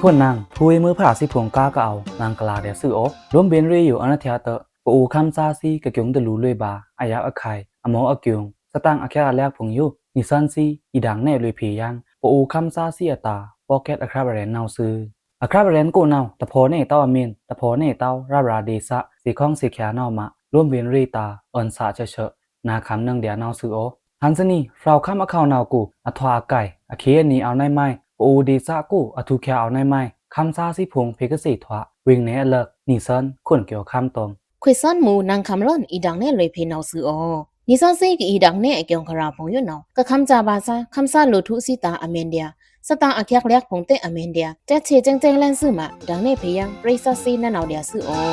คนนางทุยมือผ่าสิผงก้าก็เอานางกลาเดียซื้อโอร่วมเบนเรอยู่อนาเทียเตอปูคำซาซีกะเกียงตะลูเลยบาอายาอไข่อมออเกียงสตังอแค่แรกผงยูนิซันซีอีดังแน่เลยเพียงปูคำซาซีอตาปอเกตอคราบเรนนาซื้ออคราบเรนกูนาตะโพเนเต้าอเมนตะโพเนเต้าราราเดซะสีข้องสีแขนาวมาร่วมเบนเรตาอันสาเฉะนาคำนังเดียนาวซื้อโอฮันซนี่เราข้ามอเขานาวกูอทวาไก่อเคียนีเอาในไม้ปูดีซากูอทุแคเอาในไม้คำซาสิพงเพกสีทวะวิ่งเนเลิกนิซันคนเกี่ยวคำตมခွေစွန်မူနန်ခမ်လွန်ဤဒန်နဲ့လွေဖေနောက်စုအောနီစွန်စိကဤဒန်နဲ့အကျုံခရာဖုံရွနောကခမ်ကြပါစာခမ်ဆာလူထုစီတာအမင်ဒီယာစတာအခက်လက်ဖုံတဲ့အမင်ဒီယာတက်ချေကျင်းကျင်းလန်းစုမှာဒန်နဲ့ဖေယံပရိသတ်စီနဲ့နောက်ဒီယာစုအော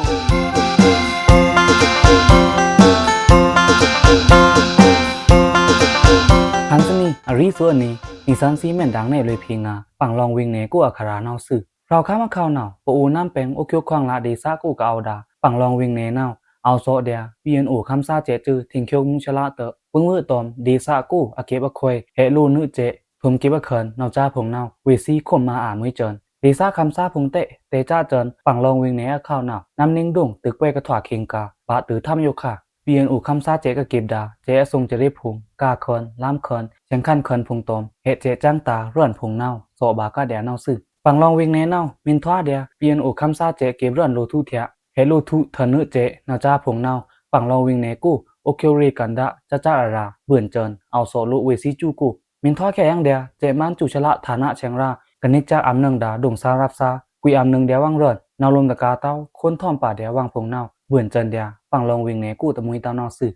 ฮันซนี่อริส่วนนี้นิซันซีแม่นดังในเลยเพงาปังลองวิ่งเนกูอัครานาวซึเราข้ามมาเข้าหนาวปูน้ำแปงโอคิวควางลาเดซ่ากูกเอาดาปังลองวิ่งเนนาวเอาโซเดียเปียนอูคำซาเจจือทิ้งเคียวมุงชลาเตอปึ้งมือตอมเดซ่ากูอาเก็บอควยเฮลูนึเจผมเก็บอเคินนาวจ้าผงนาวเวซีคมมามือเจินเดซ่าคำซาพงเตเตจ้าเจินปังลองวิ่งเนเข้าหนาวน้ำนิ่งดุ่งตึกเวกระถวาเคียงกาบาตือทำโยคะเปียนอูคำซาเจก็เก็บดาเจทรงจะรีพุงกาเคินล้ำเคินเชียงคันเคินพุงตอมเฮเจจ้างตาร่วนพุงนาวโซบากาเดียนาวซึปังลองวิ่งเนนาวมินทวาเดียเปียนอูคำซาเจเก็บร่วนโลทุเทียเฮลูทุเทนึเจนาจ้าผงนาวปังลองวิ่งเนกูโอเคียวรีกันดะจ้าอาราเบื่อเจินเอาโซลุเวซีจูกูมินทวาแค่ยังเดียเจมันจุชละฐานะเชียงรากนิกจากอำนึงดาดงซารับซากุยอำนึงเดียวังเรินนาวลมตะกาเต้าคนท่อมป่าเดียวังผงนาวเบื่อเจินเดียปังลองวิ่งเนกูตะมุยตานอซึ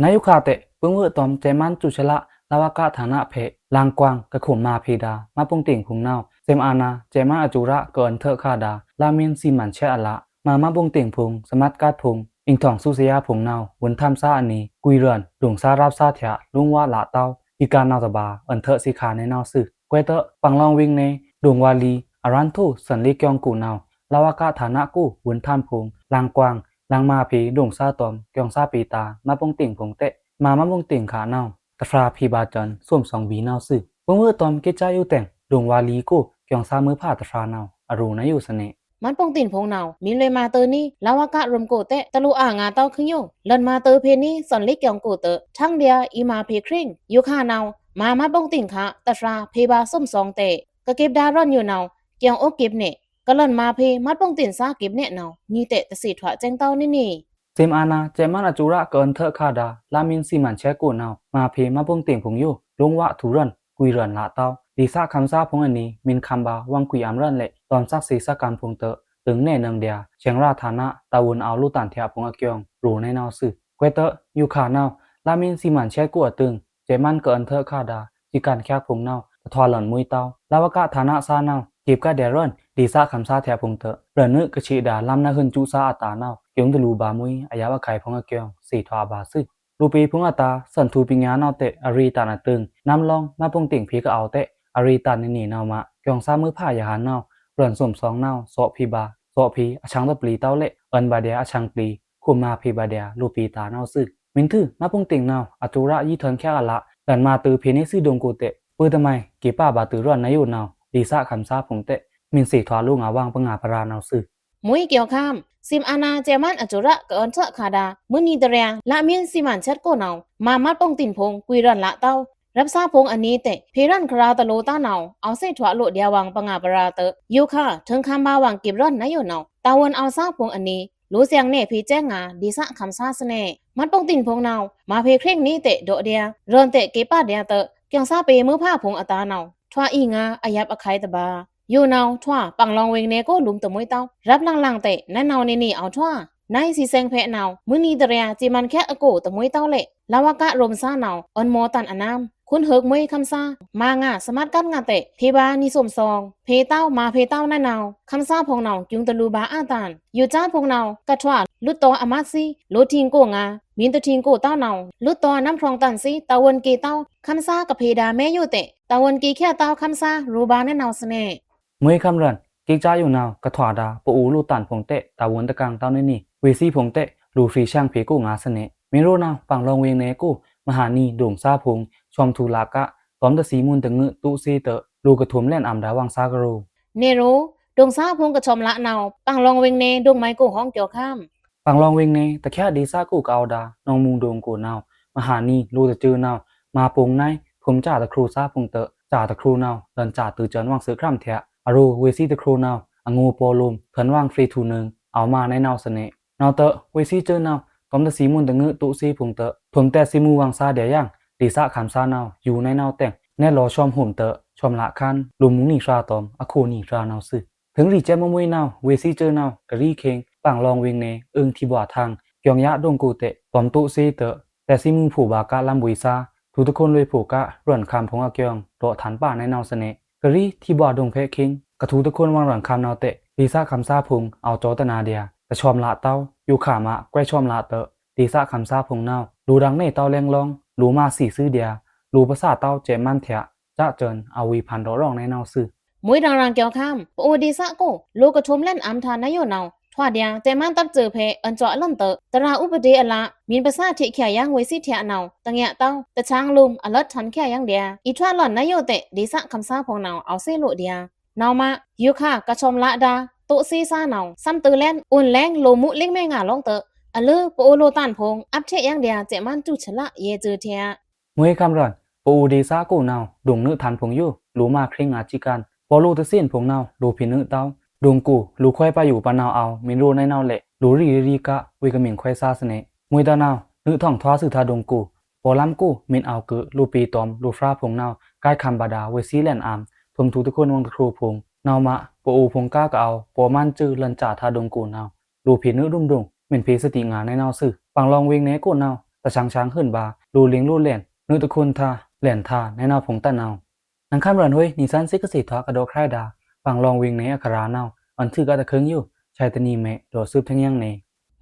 นายุคาเตปึ้งเวอตอมเจมันจุชละลาวากะฐานะเพลางกวางกะขุมมาพีดามาปงติ่งพุงนาวเซมอานาเจมาอจุระเกินเถอะคาดาลามินซีมันเชอละมาปงติ่งพุงสมัดกาดพุงอิงทองสุเสียพุงนาววนทำซาอันนี้กุยเรือนหลวงซารับซาเถะลุงว่าละเต้าอีการนาวตะบาอันเถอะสีขาในนาวซึกวยเตะปังลองวิ่งในดวงวาลีอารันทุสันลิกยองกูนาวลาวากะฐานะกูวนทำพุงลางกวางลางมาพีดวงซาตอมกยองซาปีตามาปงติ่งพุงเตะมาปงติ่งขานาวตะฟราพีบาจันส้วมสองวีนาวซึปงเวอตอมเกจาอยู่แต่งดวงวาลีกูกยองซามือผ้าตะฟรานาวอรูนะอยู่เสน่มันปงตินพงนาวมินเลยมาเตอนี่ลาวากะรมโกเตตะลุอ่างาเต้าขึ้นโยลันมาเตอเพนี่สอนลิกยองโกเตทั้งเดียอีมาเพคริงอยู่ข้านาวมาปงตินคะตะฟราเพบาส้มสองเตกะเก็บดาร่อนอยู่นาวเกียงอกเก็บเนกะลันมาเพมัดปงตินซาเก็บเนนาวนี่เตตะสิถวะแจ้งเต้านี่เจมอานาเจมันอจุระเกินเถอะคาดาลามินซีมันเชกูนาวมาเพมาปงติ่งผงอยู่ลงวะทุรันกุยเรือนละเต้าดีซาคำซาพงอันนี้มินคำบาวังกุยอำรันเละตอนซักซีซักการพงเตอตึงเน่เนืองเดียเชียงราฐานะตาวุนเอาลูตันเทียพงอเกียงรูในนาวซึกวยเตออยู่ขานาวลามินซีมันเชกูอตึงเจมันเกินเถอะคาดาจีการแคกพงนาวตะทอหล่อนมุยเต้าลาวกะฐานะซานาวเก็บกะเดรอนดีซาคำซาเทียพงเตอเรนึกะชีดาลำนาหึนจุซาอัตานาวเกียงตะลูบามุยอายาวะไข่พงอเกียงสีทวาบาซึรูปีพงอตาสันทูปิญญานาวเตอรีตานะตึงนำลองมาปงติ่งพีก็เอาเตอรีตานี่นาวมะเกียงซามือผ้ายาหานาวเรือนสมสองนาวโซพีบาโซพีอชังตะปลีเต้าเละเอินบาเดียอชังปลีคุมมาพีบาเดียลูปีตานาวซึมินทือมาปงติ่งนาวอจุระยี่เทินแค่อะละดันมาตือเพนิซึดงกูเตปื้อทำไมกีป้าบาตือร้อนนายอยู่นาวดีซาคำซาผงเตมินสีทวาลูงาวางปงาปรานาวซึมุยเกี่ยวข้ามซิมอานาเจมันอจุระเกินเถอะคาดามุนีเตเรียละมินซิมันเช็ดโกนาวมามัดปงตินพงกุยรันละเต้ารับซาพงอันนี้เตเพรันคราตะโลต้านาวเอาเส้ถวะโลเดียวังปงาปราเตยูค่ะถึงคำบาวังเก็บร่อนนายอยู่นาวตาวนเอาซาพงอันนี้รู้เสียงเน่พีแจ้งงาดีซะคำซาสเน่มัดปงตินพงนาวมาเพเคร่งนี้เตโดเดียเรินเตเก็บป้าเดียเตเกียงซาเปมือผ้าพงอตานาวทว่าอีงาอายับอไคตะบาอยู่นาวทว่าปังลองเวงเนโกลุมตะมวยเต้ารับลังเตนั่นนาวนี่เอาทว่านายสีแสงเพนาวมือนีเตเรียจีมันแค่อโกตะมวยเต้าเละลาวากะรมซานาวออนโมตันอนามคุณเฮิกมวยคำซามางาสมัดกันงาเตเพบานิสมซองเพเต้ามาเพเต้านั่นนาวคำซาพงนาวจุงตะลูบาอาตานอยู่จ้าพงนาวกะทว่าลุตโตอามาซีโลทิงโกงามินตะทิงโกเต้านาวลุตโตน้ำพรองตันซีตะวันเกเต้าคำซากะเพดาแม่อยู่เตตะวันเกแค่เต้าคำซารูบาแน่นาวสเน่มวยคำรันกิกจ้าอยู่นาวกะถวาดาปูลูตันผงเตตาวนตะกังเต้านี่เวซีผงเตลูฟรีช่างเพกูงาสเน่มิโรนาวปังลองเวงเนกูมหานีดวงซาพงชอมทูลากะตอมตะสีมุนตะงึตุซีเตลูกะถมเล่นอัมดาวังซากะโรเนโร ดงซาพงกระชมละเนาปังลองเวงเนดงไม้กูห้องเกี่ยวข้าม ปังลองเวงเนแต่แค่ดีซ่ากูกเอาดานองมุงดงกูนาวมหานีรูตะจือนาวมาปงในผมจ่าตะครูซาพงเตะจ่าตะครูนาวเดินจ่าตือเจินว่างซื้อคร่ำเถะอรูเวซี่ตะครูนาวองูโปลุมเพิ่นว่างฟรีทูนึงเอามาในนาวเสน่นาวเตะเวซี่เจอนาวตอมตะสีมุนตะงือตุซีพงเตะผมแต่ซิมูวังซาเดียยังดีซ่าขามซานาวอยู่ในนาวแต่งแน่รอชอมห่มเตะชอมละคันลุมมุงนี่ราตอมอโคนี่รานาวซึถึงรีเจมมวยนาวเวซี่เจอนาวกะรีเคงปังลองเวงเนอึงที่บ่าทางเกียงยะดงกูเตะปอมตุซีเตะแต่ซิมูผู้บากะลำบุยซาทุกคนเลยผูกะร่วนคำพงอเกียงโตฐานป่าในนาวเสน่กะรีที่บ่าดงเพคิงกระทุกคนวางหลังคำนาวเตะดีซ่าคำซาพุงเอาโจตนาเดียแต่ชอมละเต้าอยู่ขามะแกวชอมละเตะดีซ่าคำซาพุงนาวดูดังในเต้าแรงลองรู้มาสี่ซื้อเดียรู้ภาษาเต้าเจมันเถะจะเจินเอาวีพันร้องในนาวซื้อมวยรังเกี่ยวข้ามโอดีซะโกโลกชมเล่นอัมทานายโยนาวทว่าเดียเจมันตับเจอเพอันจ่อลันเตตราอุปเดอละมีภาษาที่เขียยังเวสิเทียนาวตังยะเต้าตะช้างลุมอลัดทันแค่ยังเดียอีทว่าหล่อนนายโยเตดีซะคำซาพงนาวเอาเซโลเดียนาวมายูค่ะกระชมละดาโตซีซานาวซ้ำตือเล่นอุ่นแรงโลมุเล็กแม่งาลองเตอลือโปโลตันพงอัพเทยังเดียเจมันจุฉละเยเจอเทียมวยคำร้อนปูดีซ่ากูนาวดงนึทันพงยู่รู้มาคริงอาจิกันพอลูตะเสียนพงนาวดูพินึเต้าดงกูรู้ค่อยไปอยู่ปานาวเอามินรู้ในนาวเละรู้รีกะวิกมิงค่อยซาสเนมวยตานาวนึท่องทวาสือทาดงกูพอลำกูมินเอาเกลูปีตอมลูฟราพงนาวใกล้คำบาดาเวซีแลนอามทมทุกคนวังตะครูพงนาวมะปูพงก้ากเอาปอมันจื้อลันจ่าทาดงกูนาวรู้พินึดุมดงเหม็นพีสติงานในนาวสื่อปังลองเวงเนกูนาวตะช้างขึ้นบารู้เลี้ยงรู้เล่นนึตะคุณทาแหลนทาในนาวพงตะนาวนังข้ามเรนเฮ้ยนิสันซิกสิทธากระโดครายดาปังลองวิ่งในอัครานาวอันชื่อก็ตะเคิงอยู่ชายตนีเมโดซึบทั้งยังเน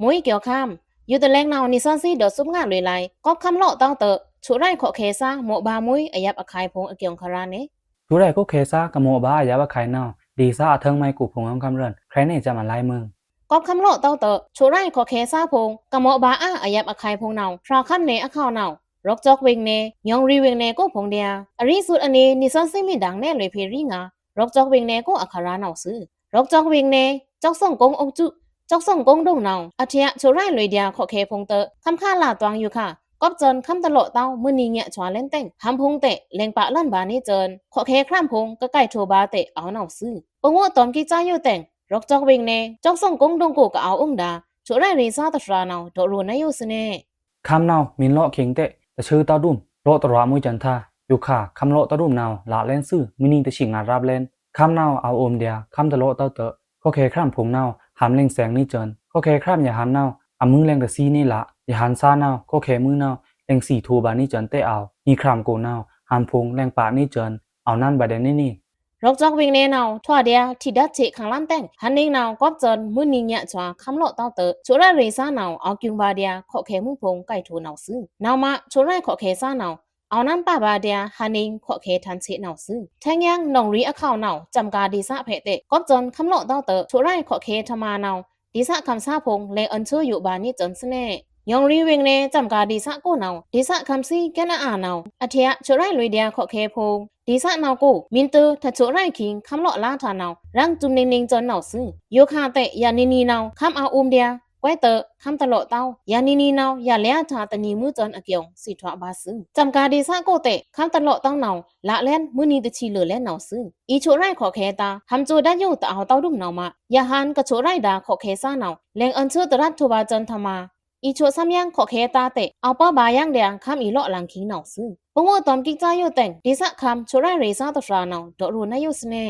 มวยเกี่ยวข้ามอยู่แต่แรงนาวนิสันซีเดอซุบงานเลยไลก็คำเลาะเต้าเตอชุไรขอเคซาโมบามวยอยับอคายพงอเกี่ยงคาราเนทุไรก็เคซากะโมบายาบะไข่นาวดีซ่าเทิงไม่กูพงคำเรนใครเนจะมาไล่มึงก็คำเลาะเต้าเตอชุไรขอเคซาพงกะโมบาอาอยับอคายพงนาวทราคันเนอข้าวนาวรกจอกเวงเนยองรีเวงเนก็พงเดียอริสุดอันนี้นิสันซีมีดังแน่เลยเพริงารกจอกเวงเนก็อคารานาวซื้อรกจอกเวงเนจอกส่งกงองจุจอกส่งกงดงนาวอาเทียชุไรเลยเดียขอเคพงเตอคำค่าลาตวงอยู่ค่ะก็เจินคำตลอดเต้ามือนี้เนี่ยชวาเล่นเต้งหำพงเตะเลงปะลั่นบานี่เจินขอเคคร่ำพงก็ใกล้โทบาเตะเอาหนาวซื้อปงว่าตอมกี้จ้าอยู่แต่งรกจอกเวงเนจอกส่งกงดงกูก็เอาองดาชุไรรีซาตะฟรานาวโดรูนายอยู่สเน่คำนาวมินเลาะเข่งเตะแต่ชื่อตาดุมโลตระมุยจันทาอยู่ข่าคำโลตะดุมนาวละเล่นซื่อมินิตะชิงงานรับเล่นคำนาวเอาอมเดียคำตะโลเต้าเตะก็เคคร่ำพงนาวหามเล่งแสงนี่เจินก็เคคร่ำอย่าหันนาวอามือแรงตะซีนี่ละอย่าหันซานาวก็เคมือนาวแรงสี่ทูบานี่เจินเตะเอามีคร่ำกูนาวหามพงแรงปานี่เจินเอานั่นบาเดนนี่รกจอกวิ่งเนนาวทว่าเดียที่ดัดเจขังล้ำแต่งฮันนิงนาวก็เจินมือนี้เนี่ยจ้าคำโลเต้าเตอชุระเรซ่านาวเอากิงบาเดียขอเคมุงพงไก่ทูนาวซื้อนาวมาชุระขอเคซ่านาวเอานั่นป้าบาเดียฮันนิงขอเคทันเชนาวซื้อแทงยังนองรีอข้าวนาวจำกาดีซะเพเตก็เจินคำโลเต้าเตอชุระขอเคธมานาวดีซะคำซาพงเลอันเชื่ออยู่บานี่เจินสเน่ยองรีเวงเนจำกาดีซะกูนาวดีซะคำซีแกน่าอ่านาวอาเทียชุระลุยเดียขอเคพงดีซะนาวกูมินเตอร์ถ้าชุไรคิงคำเลาะลาทานาวรังจุมเนงจนนาวซื้อโยคาเตยานีนาวคำเอาเดียไว้เตอคำตลอดเต้ายานีนาวอย่าเลี้ยทาตนีมือจนอเกียงสิทวบาซื้อจำกาดีซะโกเตคำตลอดเต้านาวละเล่นมือนี้ตะชีเหลือเล่นนาวซื้ออีชุไรขอเคตาทำจูได้อยู่แต่เอาเต้าดุมนาวมาอย่าหันกะชุไรดาขอเคซ่านาวแรงอันเชื่อตรัสทบาจนธรรมาอีชัวซ้ำยังขอเคตาเตะเอาป้าบายังเดียงคำอีเลาะหลังคิงหนาวซื้อปงว่าตอมกิจ้าอยู่แต่งดีสักคำชัวไรเรซ่าตะฟรานาวดอรูนายอยู่สเน่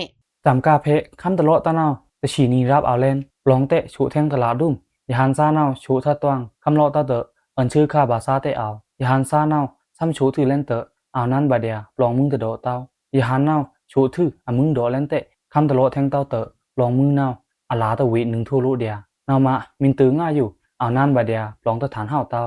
จำกาเพคำตะโลตะนาวตะชีนีรับเอาเล่นลองเตะชูแทงตลาดุมยาหันซานาวชูทัดตวงคำโลตะเตออันชื่อข้าบาซาเตะเอายาหันซานาวซ้ำชูถือเล่นเตอเอานั้นบาเดียลองมึงตะโดเต้ายาหันนาวชูถืออามึงโดเล่นเตะคำตะโลแทงเต้าเตอลองมึงนาวอาลาตะวีหนึ่งทั่วรู้เดียนาวมามินตือง่ายอยู่เอานั่นบาเดียลองตะฐานเฮาเต้า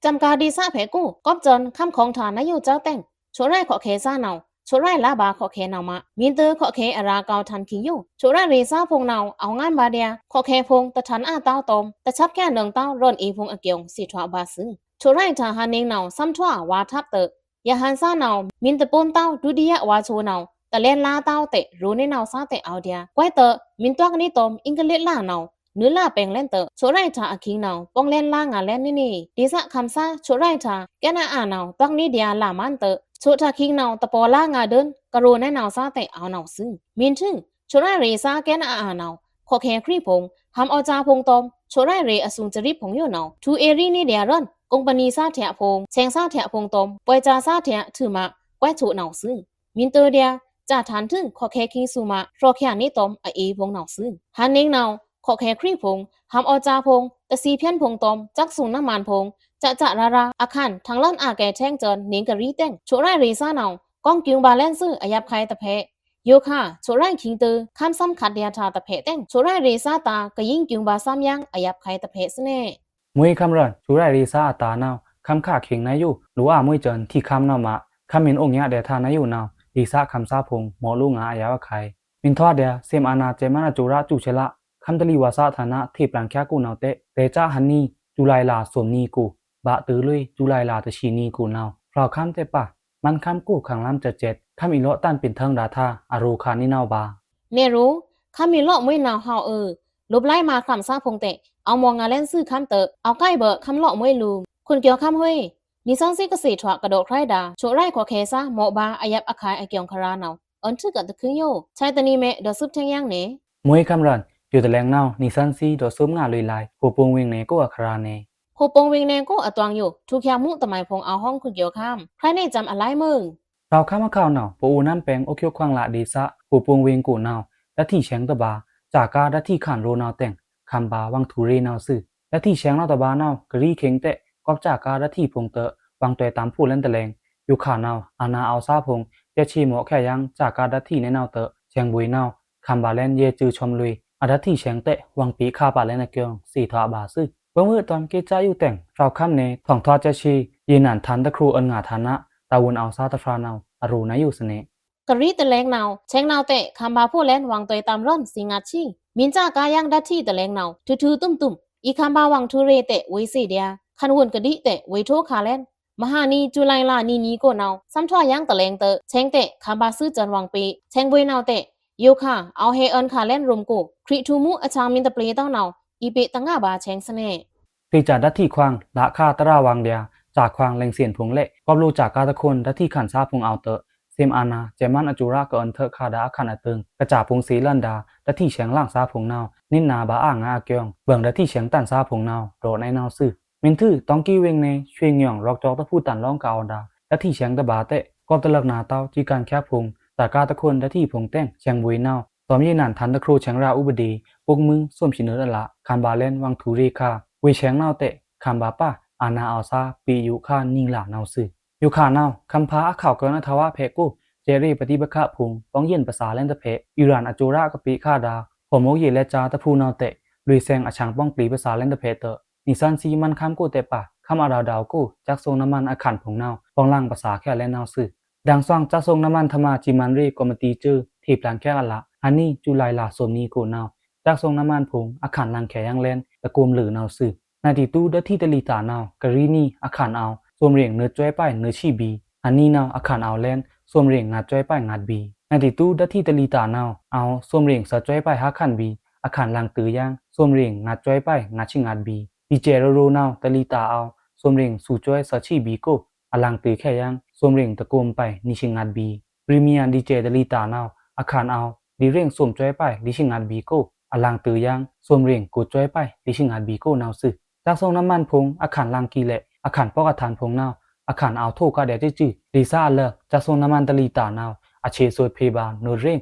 จำกาดีซาเพกูก็จนคำของฐานนายอยู่เจ้าแต่งชัวไรขอเคซ่านาวชัวไรลาบาขอเคนาวมามินเตอร์ขอเคอาราเกาทันคิงอยู่ชัวไรเรซ่าพงนาวเอางานบาเดียขอเคพงตะทันอาเต้าตมตะชับแค่หนึ่งเต้าร่นอีพงอเกียงสิทวบาซึชัวไรทหารเนงนาวซ้ำทั่ววาทับเตอยาหันซ่านาวมินตะปูนเต้าดูดียะวาโชนาว ตะเล่นลาเต้าเตะรู้ในนาวซาเตะเอาเดียไว้เตอมินตัวกันนี่ตอมอิงกะเล็ดล่านาวเนื้อล่าเป็งเล่นเตอโชไรทาอคิงนาวป้องเล่นล่างานเล่นนี่ดีซะคำซาโชไรทาแกน่าอ่านาวตักนี้เดียลามันเตอโชทาคิงนาวตะปอล่างาเดินกะโรในนาวซาเตะเอานาวซึ่งมินทึงโชไรเรซาแกน่าอ่านาวขอแค่ครีพงทำเอาจาพงตอมโชไรเรอสุงจริปพงอยู่นาวทูเอรีนี่เดียรอนกงปณีซาเถะพงเชงซาเถะพงตอมปวยจาซาเถะถือมาไว้โชนาวซึ่งมินเตอเดียจ่าฐานถึงขอแค่คิงซูมารอแค่นี้ตอมเอพงนาวซึ่งฮันเนงนาวขอแค่ครีพงทำเอาจาพงตะซีเพี้ยนพงตอมจักสูงน้ำมันพงจะราอาคันทางล่อนอาแกแช่งเจินนิงกะรีเต้งโชไรเรซ่านาวก้องกิวบาเลนซื่ออายับใครตะเพโยค่ะโชไรคิงเตอคำซ้ำขัดเดียทาตะเพเต้งโชไรเรซ่าตากะยิ่งกิวบาซ้ำยังอายับใครตะเพสเน่มวยคำรันชูไรรีซาตานาวคำขาเข่งนายอยู่หรือว่ามวยเจินที่คำนาวมาคำมินองค์ยะเดทานายอยู่นาวรีซาคำซาพงหมอลูงาอายาวะไข่มินทอดเดียเซมอานาเจมานาจูระจูเชละคำตลีวาซาฐานะที่ปลังแค่กูนาวเตเตจ้าฮันนี่จุไลลาสวมนีกูบะตือลุยจุไลลาตะชีนีกูนาวเพราะคำเตปะมันคำกูขังล้ำจะเจ็ดคำอิโลตันเป็นเทิงดาทาอารูคานินาวบาเนรู้คำมีเลาะมวยนาวเฮาลบไล่มาคำซาพงเตเอามองงาเล่นซื่อคำเตอเอาใกล้เบอคำเลาะมวยลูคุณเกี่ยวคำห้วยนิสังสิกสิถวกระโดดใครดาโชไรขอเคซาหมอบาอายับอาคายอาเกียงคารานาวอันทึกกับตะคืนโยใช้ตะนีเมเดซุบเทงยังเนมวยคำรันอยู่แต่แรงนาวนิสันซีโดซุมงาลุยลายผู้ปงเวงเนก็อัคราเนโฮปงเวงแนก็อตวงอยู่ทุกยามุตะไมพงเอาห้องคุณเกี่ยวข้ามใครในจำอะไรมึงเราข้ามาข่าวหนาวปูน้ำแปงโอเคียวควางละดีซะผู้ปงเวงกูนาวและที่แฉงตะบาจากกาและที่ขานโรนาวแต่งคำบาวังทูเรนาวซื่อและที่แฉงนาวตะบานาวกรีเข็งเตะกอบจากกาและที่พงเตะวังตัวตามผู้เล่นตะแลงอยู่ขานาวอานาเอาซาพงเจชีหมอแค่ยังจากกาและที่ในนาวเตะแฉงบุยนาวคำบาเล่นเยจือชมลุยอาดัที่แฉงเตะวังปีคาปาเล่นเกียงสี่ทอบาซื่อเมื่อตอนเกจ้าอยู่แต่งเราข้ามเนถ่องทอดเจชียีนันทันตะครูอันงาฐานะตาวุนเอาซาตะฟรานาวอรูนาอยู่เสน่กรีตะแลงนาวเชงนาวเตะคำบาผู้เล่นวางตัวตามร่อนสิงาชิงมินจากายังดัที่ตะแลงนาวทือตุ้มอีคำบาวังทุเรเตะไว้สิเดียคันวนกะดิเตะไว้โทคาเล่นมหานีจุไลลานีก็นาวซ้ำทอยังตะแลงเตะเชงเตะคำบาซื้อจันวังปีเชงบุยนาวเตะโยค่ะเอาเฮเอินคาเล่นรุมกูคริทูมุอาชามินตะเปลต้องนาวอีเปตังงาบาเชงเสน่ตีจากดัที่ควางละคาตราวังเดียจากควางเล็งเสียนพงเละก็รู้จากกาตะคนดัที่ขันซาพงเอาเตะเซมอานาเจมันอจูระก็อันเถคาดาขันอตึงกระจ่าพงสีลันดาดัที่แฉงล่างซาพงนาวนินนาบาอ่างอาเกียงเบิ่งดัที่แฉงตันซาพงนาวโดในนาวซื่อมินทื่อต้องกี้เวงเนช่วยเหย่องรอกจอกตะพูตันร้องกาวดาดัที่แฉงตะบาเตะก็ตะเลิกนาเต้าจีการแคบพงจากกาตะคนดัที่พงแต้งแฉงบุยนาวตอมยีนันทันตะครูแฉงราอุบดีปกมึงส้มชินเนอละคำบาเล่นวังทูรีคาเวแฉงนาวเตะคำบาป้าอานาอัลซาปียุคานิงหลานาวซื่ออยู่ขานาวคำพาข่าวเกินทวะเพกูเจรี่ปฏิบัติะพุงป้องเย็นภาษาเล่นตะเพอิรานอจูระกะปีคาดาผมโมเยและจาตะพูนาวเตะลุยแซงอชังป้องปลีภาษาเล่นตะเพเตนิสันซีมันคำกูเตปะคำอาดาวกูจักทรงน้ำมันอาขันผงนาวป้องล่างภาษาแค่เล่นนาวซื่อดังซ่องจักทรงน้ำมันธรรมาจิมันรีกอมตีจื้อทีบหลังแค่ละฮันนี่จุไลลาสมนีกูนาวจักทรงน้ำมันผงอาขันลังแขยังเล่นตะกุมหรือนาวซื่อนาทีตู้ดที่ตะลีตานาวกะรีนี่อาขันเอาสวมเรียงเนื้อจ้อยป้ายเนื้อชีบีฮันนี่นาวอาขันเอาเล่นสวมเรียงงัดจ้อยป้ายงัดบีนาทีตู้ดัที่ตะลีตานาวเอาสวมเรียงสะจ้อยป้ายฮักขันบีอาขันลังตือย่างสวมเรียงงัดจ้อยป้ายงัดชิงัดบีดีเจโรนาวตะลีตาเอาสวมเรียงสู่จ้อยสะชีบีโกอลังตือแค่ย่างสวมเรียงตะโกมไปนิชิงัดบีพรีเมียร์ดีเจตะลีตานาวอาขันเอาดีเรียงสวมจ้อยป้ายดิชิงัดบีโกอลังตือย่างสวมเรียงกูจ้อยป้ายดิชิงัดบีโกนาวซึจากทรงน้ำมันพงอาขันลังกีเละอาขันปอกอาฐานพงนาวอาขันเอาโทกาเดจจืดีซาเลิกจากทรงน้ำมันตะลีตานาวอาเชสวดเพบาโนเร่ง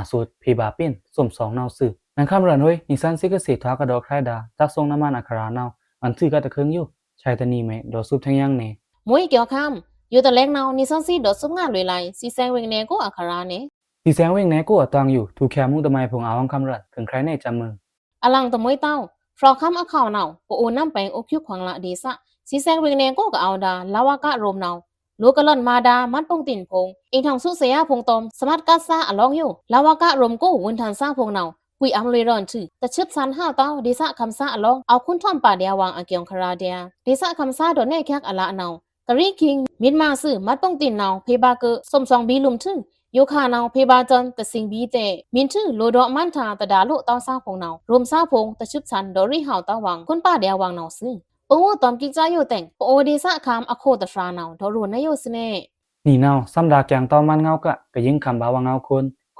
สวดเพบาเป็นสมสองนาวซึนังคำรันเว้ยนิสันซิกเกษตรทากระดอกไครดาจากทรงน้ำมันอาคารานาวอันทื่อกะตะเคิงอยู่ชายตะนีเมดอซุบทั้งยังเนมวยเกี่ยวข้ามอยู่ตะแลงนาวนิสันซีดอซุบงานลุยไลซีแซงเวงเนก็อาคาราเนสีแสงเวงเนก็ตองอยู่ถูกแคมุตะไมพงเอาคำรันถึงใครในจำมืออลังตะมวยเต้าฟรอคำอาข่าวนาวปโอน้ำแปงโอคิวขวางละดีซะซีแซงเวงเนก็เอาดาลาวากะรมนาวลูกกะล่อนมาดามัดปงตินพงอิงทางสุเสียพงตอมสมัดกัสซาอลองอยู่ลาวากะรมก็วุนทันซาพงนาวกุยอัมเลยรอนชื่อแต่ชึบซันห้าเต้าดีซะคำซาอลองเอาคุณท่อมป่าเดียวางอาเกียงคาราเดียดีซะคำซาโดนแน่แคกอละนาวกะรีคิงมิดมาซื่อมัดปงตินนาวเพบาเกอสมซองบีลุมทึ่ง โยคานาวเพบาจันตะสิงบีเตมินชื่อโลดอมันทาตะดาโลตาซาพงนาวรวมซาพงตะชุบชันดอริหาวตาวังคุณป้าเดียวังนาวซึปงวตอมกิจาโยแต่งปโอเดซะคามอโคตะฟรานาวดอรูนายโยสเนนี่นาวซ้ำดาแกงตอมันเงากะก็ยิงคำบาวังเงา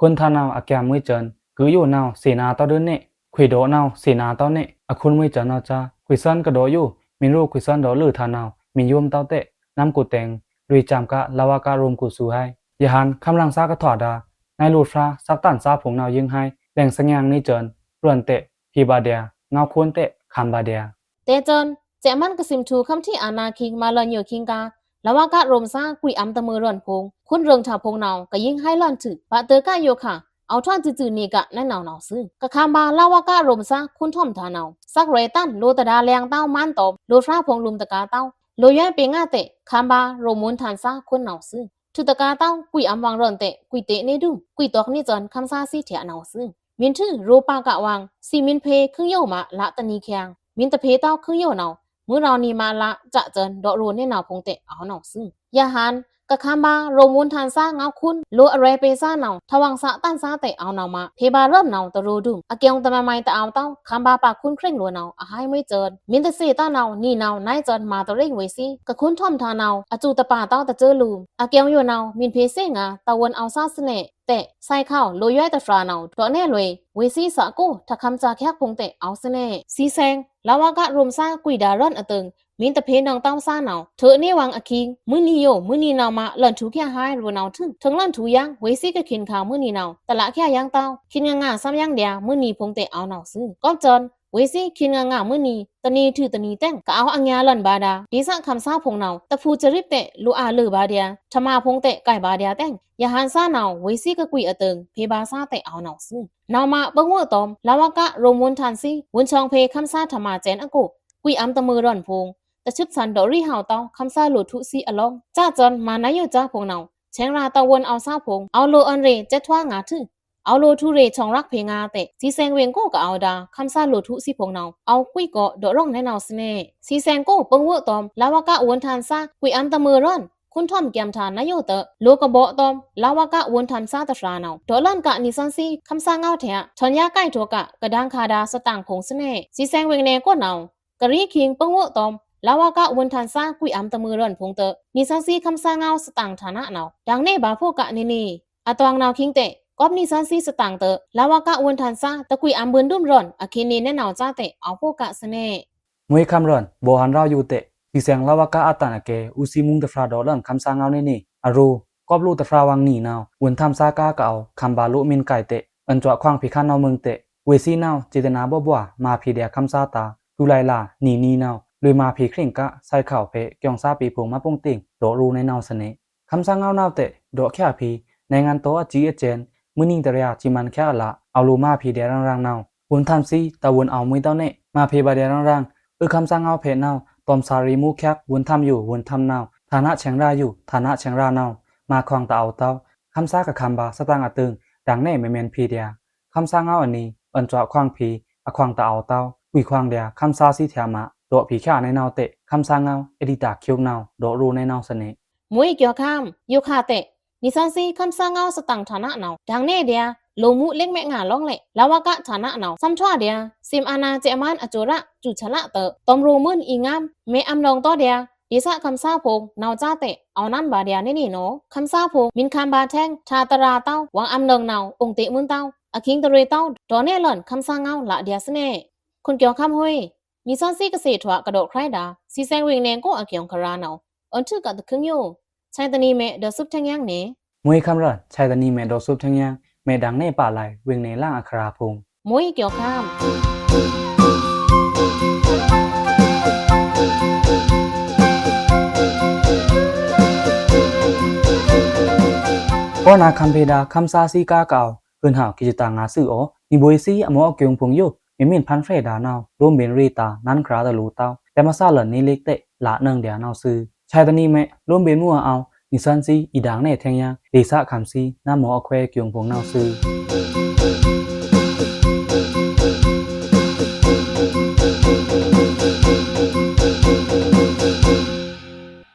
คนทานาวอาแกมมือเจินกืออยู่นาวเสนาตอเดินเนคุยโดนาวเสนาตอเนอคุณมือเจินนาวจ้าคุยซันกระโดอยู่มินรูคุยซันดอลือทานาวมินยมเต้าเตะน้ำกูแตงรุยจามกะลาวากะรวมกูสูให้ยะหันคำลังซากะถอดาในลูดฟ้าซักตันซาผงนาวยิงให้แหล่งสัญญางนี่เจินรวนเตะพีบาเดียเงาควรเตะคำบาเดียเตจันเจมันกสิมทูคำที่อานาคิงมาลอนโยคิงกาลาวากะรวมซาคุยอัมตะมือรอนพงคุณเริงชาพงนาวก็ยิงให้ลอนถึกปะเตอกะโยค่ะเอาท่อนจืๆนี่กะแน่นาวซึกะคำบาลาวากะรวมซาคุณท่อมทานาวสักเรตันโลตะดาแรงเต้ามันตบโลฟราพงลุมตะกาเต้าโลย่เปงาเตะคำบาโรมุนทานซาคุณนาวซึทุตะกาเต้าคุยอัมวังรอนเตะคุยเตเนดุคุยตอกนี่จอนคำซาซีเถียนาวซึมินชื่อโรปากะวังซีมินเพครึ่งโยมาละตะนีเคียงมินตะเพเต้าครึ่งโยนาวมื่อเรานีมาละจะเจินดอรูนในหนาวพงเตะเอาหนาวซึ่งยาหันกะคำบาโรมุนทานซ่าเงาคุณโลอะไรเปซ่าหนาวทวังสะตันซาเตะเอาหนาวมาเพบาเริ่มหนาวตะรูดุมอาเกียงตะมาไม่ตะเอาเต้าคำบาปากคุณเคร่งรัวหนาวอาให้ไม่เจินมินตะเซต้าหนาวนี่หนาวนายเจินมาตะเร่งไว้สิกะคุณท่อมทาหนาวอาจูตะป่าเต้าตะเจอลูมอาเกียงอยู่หนาวมินเพเซงาตะวันเอาซาสเนเตะใส่ข้าวโลย่อยตะฟราหนาวดอแน่เลยเวซีสะกูถ้าคำจาแคกพงเตะเอาสเน่ซีแซงลาวากะรวมซ่ากุยดาร่อนอตึงมินตะเพนองต้องซ่าหนาวเธอเนี่วังอคิงมื้อนี้โยมื้อนี้นาวมาหล่อนถูแค่หายรัวนาวถึงหล่อนถูยังเวซีก็ขินข่าวมื้อนี้นาวตะละแค่ยังเต้าขินงาซ้ำยังเดียมื้อนี้พงเตะเอาหนาวซื้อก็จอนเวซีขินงามื้อนี้ตะนีถือตะนีแต่งก็เอาอัญญาหล่อนบาดาดีสักคำซ่าพงนาวตะพูจะริบเตะลูอาลือบาเดียทมาพงเตะไก่บาเดียแต่งยาหันซ่าหนาวเวซีก็กุยอตึงเพบาซ่าเตะเอาหนาวซื้อนาวมาเบิ่งว่าตอมลาวากะโรมุนทันซีวุนชองเพคำซ่าธรรมาเจนอกุกุยอัมตะมือร่อนพงตะชึบสันดอรี่หาวเตาคำซ่าหลุดทุซีอลองจ้าจอนมานายอยู่จ้าพงนาวเชงราตะวนเอาซ่าพงเอาโลอันเรเจ็ดทว่างาทึเอาโลทุเรชองรักเพงาเตะซีแซงเวงโก้ก็เอาดาคำซ่าหลุดทุซีพงนาวเอากุยก็ดอร่องแน่นาวสเน่ซีแซงโก้เปิงว่าตอมลาวากะวนทันซ่ากุยอัมตะมือร่อนคุณทอมเกียมทานนายโยเตโลกบอตอมลาวากะวนทันซาตะฟรานาวดอลันกะนิซันซีคำซาเงาแถะชอนยาใกล้โทกะกระดังคาดาสต่างพงสเน่ซีแซงเวงเนก็นาวกะรีคิงเปิงโวตอมลาวากะวนทันซากุยอัมตะมือร่อนพงเตนิซันซีคำซาเงาสต่างฐานะนาวดังเน่บาพวกะนี่อะตวงนาวคิงเตกอบนิซันซีสต่างเตลาวากะวนทันซาตะกุยอัมเบินดุมร่อนอะคินีแน่นาวจ้าเตเอาพวกะสเน่มวยคำรอนโบหันเราอยู่เตะที่เสียงลาวากะอัตันเกอุซิมุงตะฟราดอลันคำสางเอานี่อารูกอบลูตะฟราวังนี่นาววนทำซากาเก่าคำบาลุมินไก่เตะอันจวควางพิคันเอาเมืองเตะเวซีนาวเจตนาบ่บ่มาพีเดียคำซาตาดูไลลานี่นาวเลยมาพีคริ่งกะใส่ข่าวเพเกียงซาปีพงมาปงติ่งโดรูในนาวเสน่คำสางเอานาวเตะโดแค่พีในงานโตจีเอเจนมื้อนิ่งตะเรียจิมันแค่ละเอาลูมาพีเดียรังนาววนทำซีตะวนเอามือเต้าเน่มาพีบาเดียรังคำสางเอาเพนาวตอมซารีมูแคกวนทำอยู่วนทำนาวฐานะเชียงราอยู่ฐานะเชียงรานาวมาคลองตะเอาเต้าคำซากับคำบาสตางอตึงดังแน่ไม่เมนพีเดียคำสางเอาอันนี้อันจวควางพีอควางตะเอาเต้าวิควางเดียคำซาซีเทียมะโดผีข่าในนาวเตะคำสางเอาเอดิตาคิวนาวโดรูในนาวเสน่มวยเกี่ยวข้ามยูคาเตะนิซันซีคำสางเอาสต่างฐานะนาวดังเน่เดียโลมุเล็กแม่งาล่องเละลาวากะฐานะนาวซ้ำชั่วเดียซิมอานาเจมันอจุระจุชละเตตอมรูมื่นอีงามเมอัมลองต่อเดียดิสะคำซาพงนาวจ้าเตะเอานั่นบาเดียนี่เนาะคำซาพงมินคำบาแท่งชาตราเต้าหวังอัมลองนาวองเตะมื่นเต้าอคิงตะเรเต้าดอเน่หล่อนคำซาเงาละเดียสเน่คนเกี่ยวข้ามห้วยนิซันซีเกษตรถวกระโดดใครดาซีแซงเวงแนงก็อเกี่ยวคารานาวอันชื่อกัดตะคึงโยใช้ตะนีเมเดซุปแทงยังเน่มวยคำรอนชายตะนีเมโดซุปทั้งยังเมดังเน่ป่าไหลเวงในล่างอัคราพงมวยเกี่ยวข้ามก็นาคำเพดาคำซาซีกาเก่าเพื่อนหาวกิจตางาซื่ออ๋อนิบวยซีอโมอเกียงพงโยมิมินพันเฟรดานาวรวมเบนรีตานั้นคราตะลูเต้าแต่มาซาหล่นนี้เล็กเตะละเนืองเดียนาวซื้อชายตะนีเมรวมเบนมัวเอานิซันซีอีดังเน่แทงยังดีซะคำซีน้าหมออแควเกียงพงนาวซื้อ